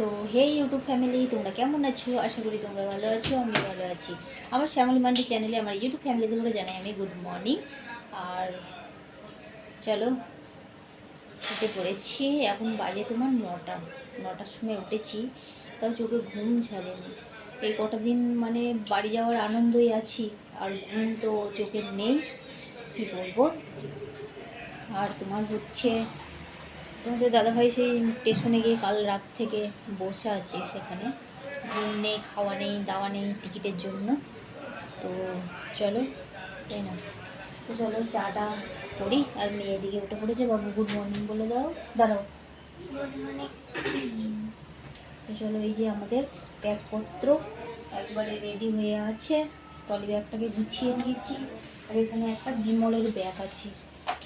তো হে YouTube family, তোমরা কেমন আছো? আশা করি তোমরা ভালো আছো, আমি ভালো আছি। আমার শ্যামলী মান্ডি চ্যানেলে আমার ইউটিউব ফ্যামিলিদের জানাই আমি গুড মর্নিং। আর চলো, উঠে পড়েছি। এখন বাজে তোমার 9টার সময় উঠেছি, তাও চোখে ঘুম ছাড়েনি। এই কটা দিন মানে বাড়ি যাওয়ার আনন্দই আছি, আর ঘুম তো চোখের নেই, কি বলবো। আর তোমার হচ্ছে তোমাদের দাদাভাই সেই স্টেশনে গিয়ে কাল রাত থেকে বসে আছে, সেখানে ঘুম নেই, খাওয়া নেই, দাওয়া নেই টিকিটের জন্য। তো চলো, তাই না? তো চলো চাটা করি। আর মেয়ে দিকে উঠে পড়েছে, বাবু গুড মর্নিং বলে দাও। দাঁড়াও, গুড মর্নিং। তো চলো, এই যে আমাদের ব্যাগপত্র একবারে রেডি হয়ে আছে। ট্রলি ব্যাগটাকে গুছিয়ে নিয়েছি। আর এখানে একটা বিমলের ব্যাগ আছে।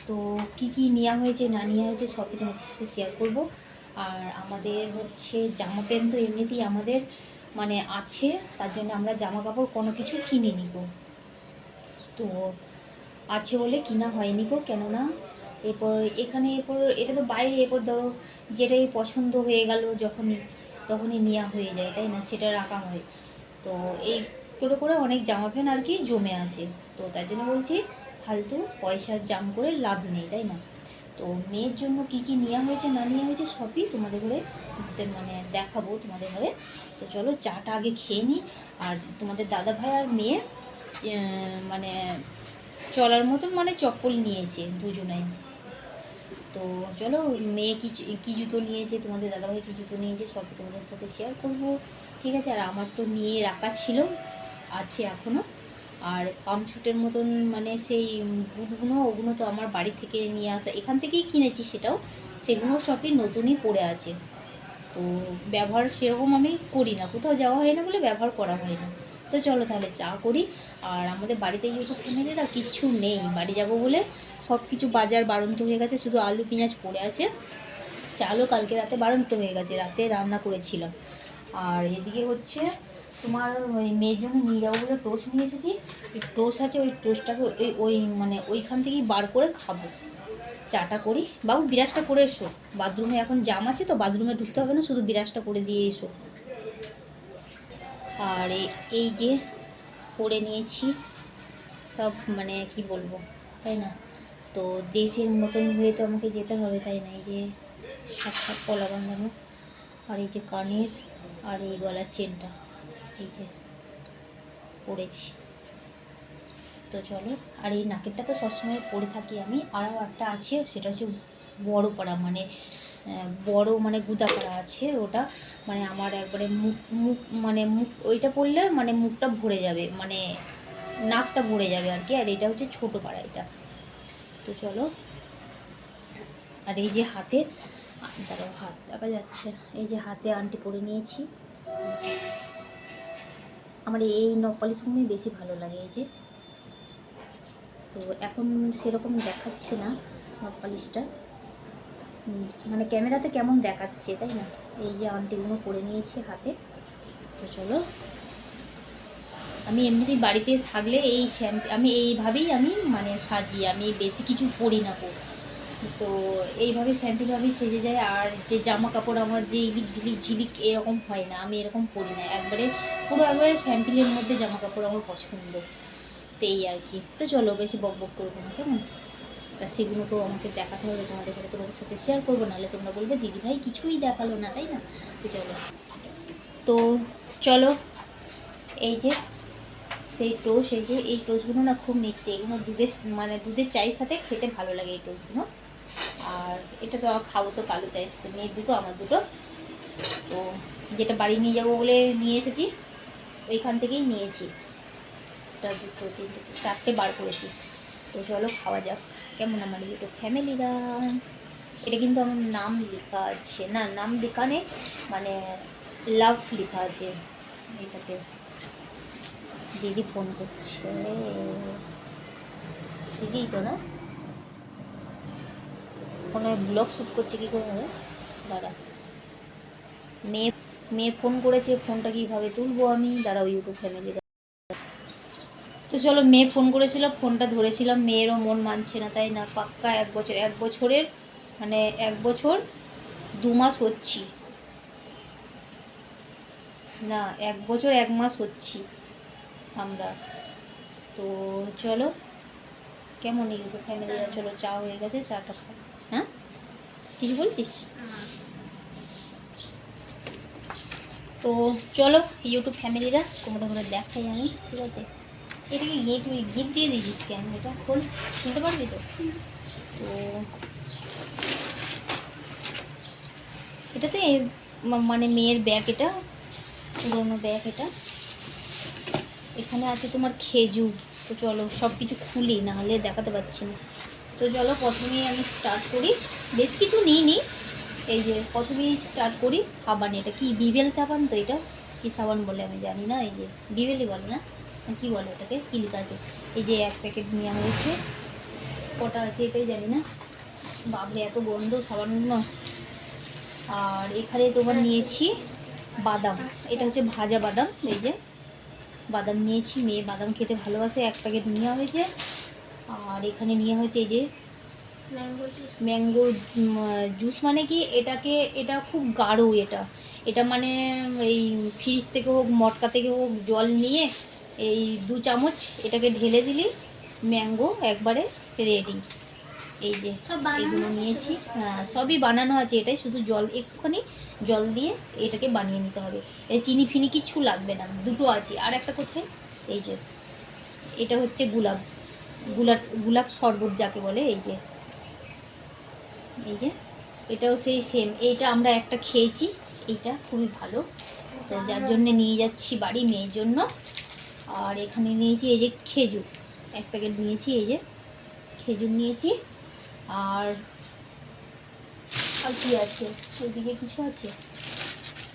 তো কি কি নেওয়া হয়েছে না নেওয়া হয়েছে সবই তোমাদের সাথে শেয়ার করব। আর আমাদের হচ্ছে জামা প্যান্ট তো এমনিতেই আমাদের মানে আছে, তার জন্য আমরা জামা কাপড় কোনো কিছু কিনে নিব। তো আছে বলে কিনা হয়নি গো, কেননা এরপর এটা তো বাইরে, এরপর ধরো যেটাই পছন্দ হয়ে গেল তখনই নেওয়া হয়ে যায়, তাই না? সেটা রাখা হয়। তো এই করে করে অনেক জামা প্যান্ট আর কি জমে আছে। তো তার জন্য বলছি, ফালতু পয়সার জাম করে লাভ নেই, তাই না? তো মেয়ের জন্য কি কি নেওয়া হয়েছে না নেওয়া হয়েছে সবই তোমাদের ঘরে মানে দেখাবো তোমাদের ঘরে। তো চলো চাটা আগে খেয়ে নিই। আর তোমাদের দাদা ভাই আর মেয়ে মানে চলার মতন মানে চপ্পল নিয়েছে দুজনাই। তো চলো, মেয়ে কি জুতো নিয়েছে, তোমাদের দাদাভাই কি জুতো নিয়েছে সব তোমাদের সাথে শেয়ার করব, ঠিক আছে? আর আমার তো নিয়ে রাখা ছিল, আছে এখনও। আর পাম্পশুটের মতন মানে সেই বুটগুলো, ওগুলো তো আমার বাড়ি থেকে নিয়ে আসা, এখান থেকেই কিনেছি, সেগুলো সবই নতুনই পড়ে আছে। তো ব্যবহার সেরকম আমি করি না, কোথাও যাওয়া হয় না বলে ব্যবহার করা হয় না। তো চলো তাহলে চা করি। আর আমাদের বাড়িতে ইউটিউব ফ্যামিলিরা কিচ্ছু নেই, বাড়ি যাব বলে সব কিছু বাজার বাড়ন্ত হয়ে গেছে, শুধু আলু পেঁয়াজ পড়ে আছে। চালও কালকে রাতে বাড়ন্ত হয়ে গেছে, রাতে রান্না করেছিলাম। আর এদিকে হচ্ছে তোমার ওই মেয়ের জন্য নিয়ে যাবো বলে টোস্ট নিয়ে এসেছি। টোস্ট আছে, ওই টোস্টটাকে ওই মানে ওইখান থেকেই বার করে খাবো। চাটা করি। বাবু বিরাজটা করে এসো, বাথরুমে এখন জাম আছে তো বাথরুমে ঢুকতে হবে না, শুধু বিরাজটা করে দিয়ে এসো। আর এই যে করে নিয়েছি সব, মানে কি বলবো, তাই না? তো দেশের মতন হয়ে তো আমাকে যেতে হবে, তাই না? এই যে সাত কলা বাঁধানো, আর এই যে কানের, আর এই গলার চেনটা এই যে পরেছি। তো চলো, আর এই নাকেরটা তো সবসময় পরে থাকি আমি। আরও একটা আছে, সেটা হচ্ছে বড় পাড়া, মানে বড় মানে গুদা পাড়া আছে ওটা। মানে আমার একবারে মুখ ওইটা পরলে মানে মুখটা ভরে যাবে, মানে নাকটা ভরে যাবে আর কি। আর এটা হচ্ছে ছোটো পাড়া এটা। তো চলো, আর এই যে হাতে, দাঁড়াও হাত দেখা যাচ্ছে, এই যে হাতে আংটি পরে নিয়েছি। আমার এই নখ পালিশগুলোই বেশি ভালো লাগে। এই যে, তো এখন সেরকম দেখাচ্ছে না নখ পালিশটা, মানে ক্যামেরাতে কেমন দেখাচ্ছে, তাই না? এই যে আংটিগুলো পরে নিয়েছি হাতে। তো চলো, আমি এমনিতেই বাড়িতে থাকলে আমি এইভাবেই আমি মানে সাজি, আমি বেশি কিছু পরি না গো। তো এইভাবে স্যাম্পলভাবেই সেজে যায়। আর যে জামা কাপড় আমার যে ইলিক ঢিলিক ঝিলিক এরকম হয় না, আমি এরকম পরি না, একবারে স্যাম্পলের মধ্যে জামা কাপড় আমার পছন্দ। তো এই আর কি। তো চলো, বেশি বক বক করবো না, কেমন? তা সেগুলোকেও আমাকে দেখাতে হবে তোমাদের ঘরে, তোমাদের সাথে শেয়ার করবো, নাহলে তোমরা বলবে দিদিভাই কিছুই দেখালো না, তাই না? তো চলো, এই যে সেই টোস্ট, এই টোস্টগুলো না খুব মিষ্টি, এগুলো দুধের চায়ের সাথে খেতে ভালো লাগে এই টোস্টগুলো। আর এটা তো খাবো তো কালো চায়ের সাথে, মেয়ের দুটো আমার দুটো। তো যেটা বাড়ি নিয়ে যাবো বলে নিয়ে এসেছি, ওইখান থেকেই নিয়েছি। একটা দুটো তিনটে চারটে বার করেছি। তো চলো খাওয়া যাক। কেমন আমার ইউটিউব ফ্যামিলিরা? এটা কিন্তু আমার নাম লেখা আছে, না নাম লেখা নেই, মানে লাভ লেখা আছে এটাতে। দিদি ফোন করছে, দিদি তো না, ফোনে ব্লগ শ্যুট করছে কী করে হবে? দাঁড়া, মেয়ে ফোন করেছে, ফোনটা কীভাবে তুলবো আমি? দাঁড়াও ইউটিউব ফ্যামিলিরা। তো চলো, মেয়ে ফোন করেছিল, ফোনটা ধরেছিলাম, মেয়েরও মন মানছে না, তাই না? পাক্কা 1 বছরের মানে 1 বছর 2 মাস হচ্ছি, না 1 বছর 1 মাস হচ্ছি আমরা। তো চলো কেমন ইউটিউব ফ্যামিলিরা, চলো চা হয়ে গেছে, চাটা খাই। হ্যাঁ কিছু বলছিস? তো চলো ইউটিউব ফ্যামিলিরা তোমরা করে দেখাই আমি, ঠিক আছে? এটাকে তুই গিফট দিয়ে দিয়েছিস কেন? এটা খোল, শুনতে পারবি তো? তো এটাতে মানে মেয়ের ব্যাগ, এটা পুরোনো ব্যাগ। এটা এখানে আছে তোমার খেজুর। তো চলো সব কিছু খুলি, না হলে দেখাতে পারছি না। তো চলো প্রথমেই আমি স্টার্ট করি, বেশ কিছু নিই। এই যে প্রথমেই স্টার্ট করি সাবান। এটা কি বিবেল সাবান? তো এটা কি সাবান বলে আমি জানি না, এই যে বিবেলই বলে না, কি বলে এটাকে, কি লেখা আছে? এই যে 1 প্যাকেট নেওয়া হয়েছে, কটা আছে এটাই জানি না। বাবরে এত গন্ধ সাবানগুলো। আর এখানে তোমার নিয়েছি বাদাম, এটা হচ্ছে ভাজা বাদাম। এই যে বাদাম নিয়েছি, মেয়ে বাদাম খেতে ভালোবাসে, 1 প্যাকেট নেওয়া হয়েছে। আর এখানে নেওয়া হয়েছে এই যে ম্যাঙ্গো জুস। মানে কি এটাকে, এটা খুব গাঢ়, এটা মানে এই ফ্রিজ থেকে হোক মটকা থেকে হোক জল নিয়ে এই 2 চামচ এটাকে ঢেলে দিলি, ম্যাঙ্গো একবারে রেডি। এই যে এগুলো নিয়েছি, হ্যাঁ সবই বানানো আছে, এটাই শুধু জল, একটুখানি জল দিয়ে এটাকে বানিয়ে নিতে হবে। এই চিনি ফিনি কিচ্ছু লাগবে না, দুটো আছে। আর একটা কোথায়, এই যে এটা হচ্ছে গোলাপ শরবত যাকে বলে। এই যে এটাও সেই সেম, এইটা আমরা একটা খেয়েছি, এইটা খুবই ভালো, তো যার জন্য নিয়ে যাচ্ছি বাড়ি মেয়ের জন্য। আর এখানে নিয়েছি এই যে খেজুর, 1 প্যাকেট নিয়েছি, এই যে খেজুর নিয়েছি। আর কি আছে ওইদিকে, কিছু আছে?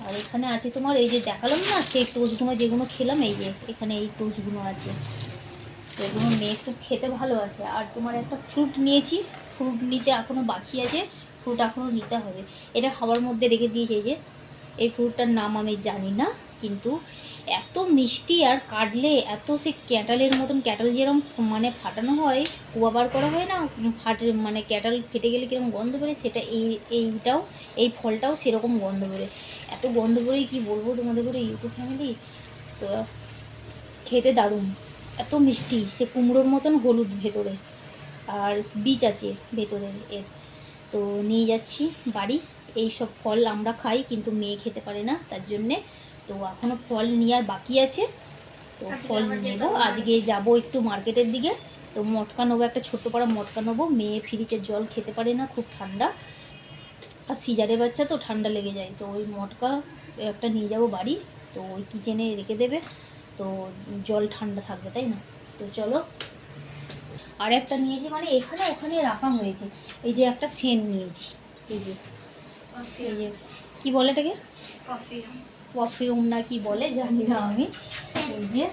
আর এখানে আছে তোমার এই যে দেখালাম না সেই টোস্টগুলো যেগুলো খেলাম, এই যে এখানে এই টোস্টগুলো আছে, তো এগুলো মেয়ে খুব খেতে ভালোবাসে। আর তোমার একটা ফ্রুট নিয়েছি, ফ্রুট নিতে এখনও বাকি আছে, ফ্রুট এখনও নিতে হবে। এটা খাবার মধ্যে রেখে দিয়েছে। এই যে এই ফ্রুটটার নাম আমি জানি না, কিন্তু এত মিষ্টি, আর কাটলে এত সে ক্যাটালের মতন, ক্যাটাল যেরকম মানে ফাটানো হয়, কুয়া বার করা হয় না, মানে ক্যাটাল ফেটে গেলে কীরকম গন্ধ বেরোয়, সেটা এই ফলটাও সেরকম গন্ধ বেরোয়। এত গন্ধ বেরোয় কী বলবো তোমাদের করে ইউটিউব ফ্যামিলি। তো খেতে দারুণ, এত মিষ্টি, সে কুমড়োর মতন হলুদ ভেতরে, আর বীজ আছে ভেতরের এর। তো নিয়ে যাচ্ছি বাড়ি। এই সব ফল আমরা খাই, কিন্তু মেয়ে খেতে পারে না, তার জন্যে তো এখনও ফল নেওয়ার বাকি আছে। তো ফল নেবো, আজকে যাব একটু মার্কেটের দিকে। তো মটকা নেবো, একটা ছোট্ট পাড়া মটকা নেবো, মেয়ে ফ্রিজের জল খেতে পারে না, খুব ঠান্ডা, আর সিজারের বাচ্চা তো ঠান্ডা লেগে যায়। তো ওই মটকা একটা নিয়ে যাব বাড়ি, তো ওই কিচেনে রেখে দেবে, তো জল ঠান্ডা থাকবে, তাই না? তো চলো। আর একটা নিয়েছি, মানে এখানে ওখানে রাখা হয়েছে, এই যে একটা সেন্ট নিয়েছি, এই যে কি বলে এটাকে, পারফিউম না কি বলে জানি না আমি। এই যে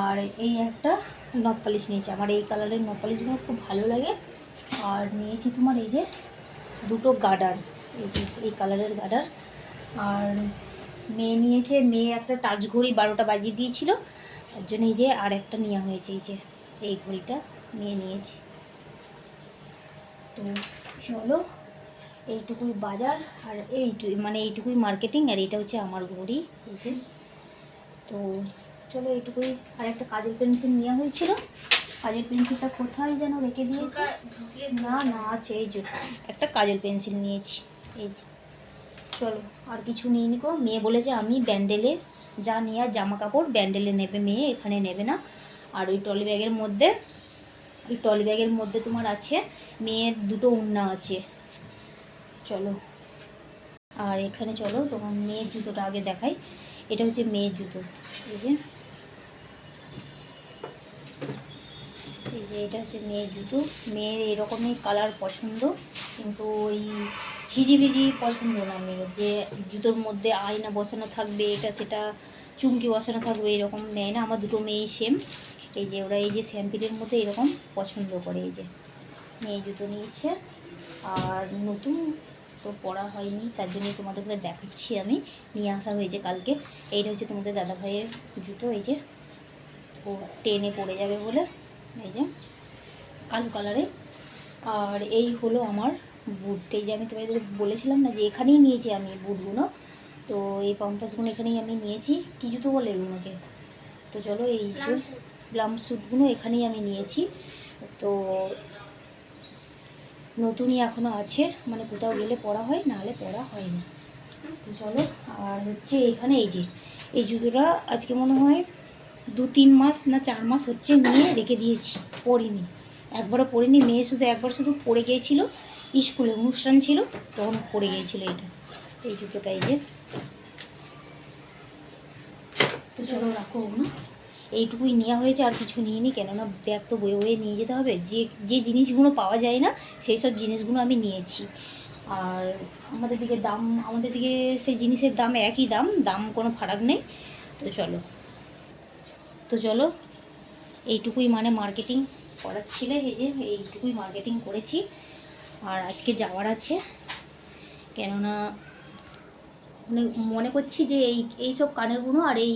আর এই একটা নখ পালিশ নিয়েছি, আমার এই কালারের নখ পালিশগুলো খুব ভালো লাগে। আর নিয়েছি তোমার এই যে 2টো গার্ডার, এই যে এই কালারের গার্ডার। আর মেয়ে নিয়েছে, মেয়ে একটা টাচ ঘড়ি 12টা বাজিয়ে দিয়েছিল, তার জন্য এই যে আর একটা নেওয়া হয়েছে, এই যে এই ঘড়িটা মেয়ে নিয়েছি। তো চলো এইটুকুই বাজার, আর এইটুকুই মার্কেটিং, আর এটা হচ্ছে আমার ঘড়ি, এই যে। তো চলো এইটুকুই। আর একটা কাজের পেন্সিল নেওয়া হয়েছিল, কাজের পেন্সিলটা কোথায় যেন রেখে দিয়েছে, না আছে, এই যে একটা কাজের পেন্সিল নিয়েছি, এই যে। চলো আর কিছু নিয়ে নিকো, মেয়ে বলেছে আমি ব্যান্ডেলে যা নেওয়ার জামা কাপড় ব্যান্ডেলে নেবে মেয়ে, এখানে নেবে না। আর ওই ট্রলি ব্যাগের মধ্যে তোমার আছে মেয়ের 2টো ওড়না আছে। চলো আর এখানে চলো তোমার মেয়ের জুতোটা আগে দেখাই, এটা হচ্ছে মেয়ের জুতো, এই যে এটা হচ্ছে মেয়ের জুতো। মেয়ের এরকমই কালার পছন্দ, কিন্তু ওই ভিজি পছন্দ না মেয়ের, যে জুতোর মধ্যে আয়না বসানো থাকবে, এটা সেটা চুমকি বসানো থাকবে, এরকম নেয় না। আমার 2টো মেয়েই সেম, এই যে ওরা এই যে স্যাম্পিলের মধ্যে এরকম পছন্দ করে। এই যে মেয়ে জুতো নিয়েছে, আর নতুন তো পরা হয়নি, তার জন্যই তোমাদের করে দেখাচ্ছি, আমি নিয়ে আসা হয়েছে কালকে। এইটা হচ্ছে তোমাদের দাদা ভাইয়ের জুতো, এই যে ও টেনে পড়ে যাবে বলে, এই যে কালো কালারে। আর এই হলো আমার বুট, এই যে আমি তোমাদের বলেছিলাম না যে এখানেই নিয়েছি আমি বুটগুলো, তো এই পাম্পাসগুলো এখানেই আমি নিয়েছি। কি জুতো বলে এগুলোকে? তো চলো এই যে প্লাম স্যুটগুলো এখানেই আমি নিয়েছি। তো নতুনই এখনও আছে, মানে কোথাও গেলে পরা হয়, নাহলে পরা হয় না। তো চলো, আর হচ্ছে এখানে এই যে এই জুতোটা আজকে মনে হয় 2-3 মাস না 4 মাস হচ্ছে নিয়ে রেখে দিয়েছি, পরিনি, একবারও পরিনি। মেয়ে শুধু একবার শুধু পরে গিয়েছিল, স্কুলে অনুষ্ঠান ছিল তখন পরে গিয়েছিল এটা, এই জুতোটা এই যে। তো চলো রাখো ওগুলো, এইটুকুই নেওয়া হয়েছে, আর কিছু নিয়ে নিই, কেননা ব্যাগ তো বয়ে বয়ে নিয়ে যেতে হবে। যে যে জিনিসগুলো পাওয়া যায় না সেই সব জিনিসগুলো আমি নিয়েছি। আর আমাদের দিকে সেই জিনিসের দাম একই দাম কোনো ফারাক নেই। তো চলো এইটুকুই মানে মার্কেটিং করার ছিল, এই যে এইটুকুই মার্কেটিং করেছি। আর আজকে যাওয়ার আছে, কেননা মানে মনে করছি যে এই সব কানেরগুলো আর এই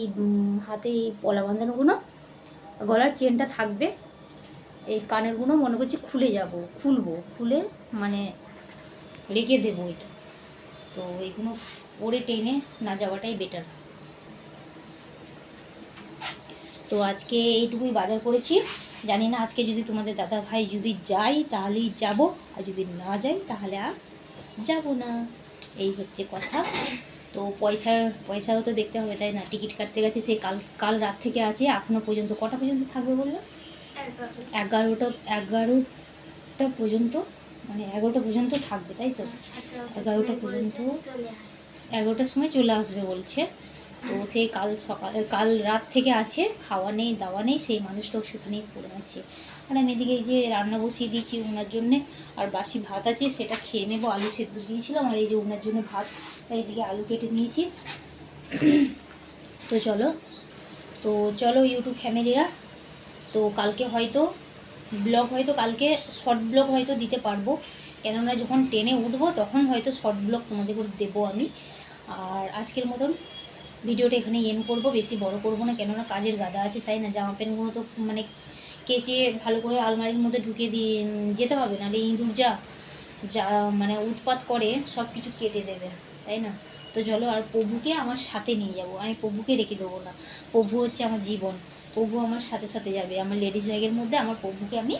হাতে এই পলা বাঁধানোগুলো, গলার চেনটা থাকবে, এই কানেরগুলো মনে করছি খুলে মানে রেখে দেবো এটা। তো এইগুলো পরে টেনে না যাওয়াটাই বেটার। তো আজকে এইটুকুই বাজার করেছি। জানি না আজকে যদি তোমাদের দাদা ভাই যদি যাই তাহলেই যাব, আর যদি না যাই তাহলে আর যাব না, এই হচ্ছে কথা। তো পয়সাও তো দেখতে হবে, তাই না? টিকিট কাটতে গেছে, সে কাল রাত থেকে আছে, এখনও পর্যন্ত কটা পর্যন্ত থাকবে বললো? 11টা পর্যন্ত, মানে 11টা পর্যন্ত থাকবে, তাই তো? 11টা পর্যন্ত, 11টার সময় চলে আসবে বলছে। তো সেই কাল রাত থেকে আছে, খাওয়া নেই দাওয়া নেই, সেই মানুষটাও সেখানেই পড়ে আছে। আর আমি এদিকে এই যে রান্না বসিয়ে দিয়েছি ওনার জন্যে, আর বাসি ভাত আছে সেটা খেয়ে নেবো। আলু সেদ্ধ দিয়েছিলাম, আর এই যে ওনার জন্য ভাত, এইদিকে আলু কেটে নিয়েছি। তো চলো ইউটিউব ফ্যামিলিরা, তো কালকে হয়তো কালকে শর্ট ব্লগ হয়তো দিতে পারবো, কেননা যখন ট্রেনে উঠবো তখন হয়তো শর্ট ব্লগ তোমাদের করে দেবো আমি। আর আজকের মতন ভিডিওটা এখানে এন্ড করবো, বেশি বড় করবো না, কেননা কাজের গাদা আছে, তাই না? জামা প্যান্টগুলো তো মানে কেচে ভালো করে আলমারির মধ্যে ঢুকে দিয়ে যেতে হবে, নাহলে ইঁদুর যা মানে উৎপাত করে সব কিছু কেটে দেবে, তাই না? তো চলো, আর প্রভুকে আমার সাথে নিয়ে যাব, আমি প্রভুকে রেখে দেবো না। প্রভু হচ্ছে আমার জীবন, প্রভু আমার সাথে সাথে যাবে। আমার লেডিস ব্যাগের মধ্যে আমার প্রভুকে আমি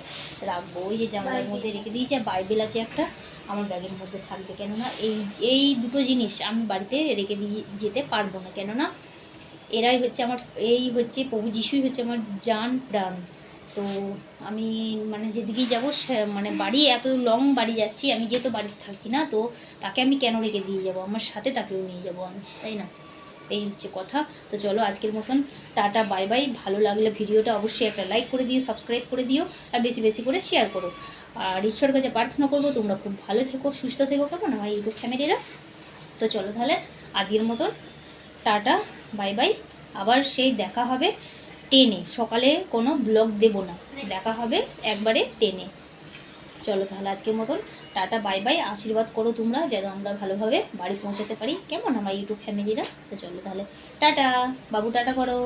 রাখবো, ওই যে জামার মধ্যে রেখে দিয়েছি, আর বাইবেল আছে একটা আমার ব্যাগের মধ্যে থাকবে, কেননা এই দুটো জিনিস আমি বাড়িতে রেখে দিয়ে যেতে পারবো না, কেননা এরাই হচ্ছে আমার, এই হচ্ছে প্রভু যিশুই হচ্ছে আমার জান প্রাণ। তো আমি মানে যেদিকেই যাবো মানে বাড়ি এত লং বাড়ি যাচ্ছি আমি, যেহেতু বাড়িতে থাকছি না, তো তাকে আমি কেন রেখে দিয়ে যাব, আমার সাথে তাকেও নিয়ে যাব আমি, তাই না? এই হচ্ছে কথা। তো চলো আজকের মতন টাটা বাই বাই। ভালো লাগলে ভিডিওটা অবশ্যই একটা লাইক করে দিও, সাবস্ক্রাইব করে দিও, আর বেশি বেশি করে শেয়ার করো। আর ঈশ্বরের কাছে প্রার্থনা করবো তোমরা খুব ভালো থেকো, সুস্থ থেকো, কেমন আমার ইউটিউব ফ্যামিলিরা। তো চলো তাহলে আজকের মতন টাটা বাই বাই। আবার সেই দেখা হবে টেনে, সকালে কোনো ব্লগ দেব না, দেখা হবে একবারে টেনে। চলো তাহলে আজকের মতন টাটা বাই বাই। আশীর্বাদ করো তোমরা যেন আমরা ভালোভাবে বাড়ি পৌঁছাতে পারি, কেমন আমার ইউটিউব ফ্যামিলিরা। তো চলো তাহলে টাটা, বাবু টাটা করো।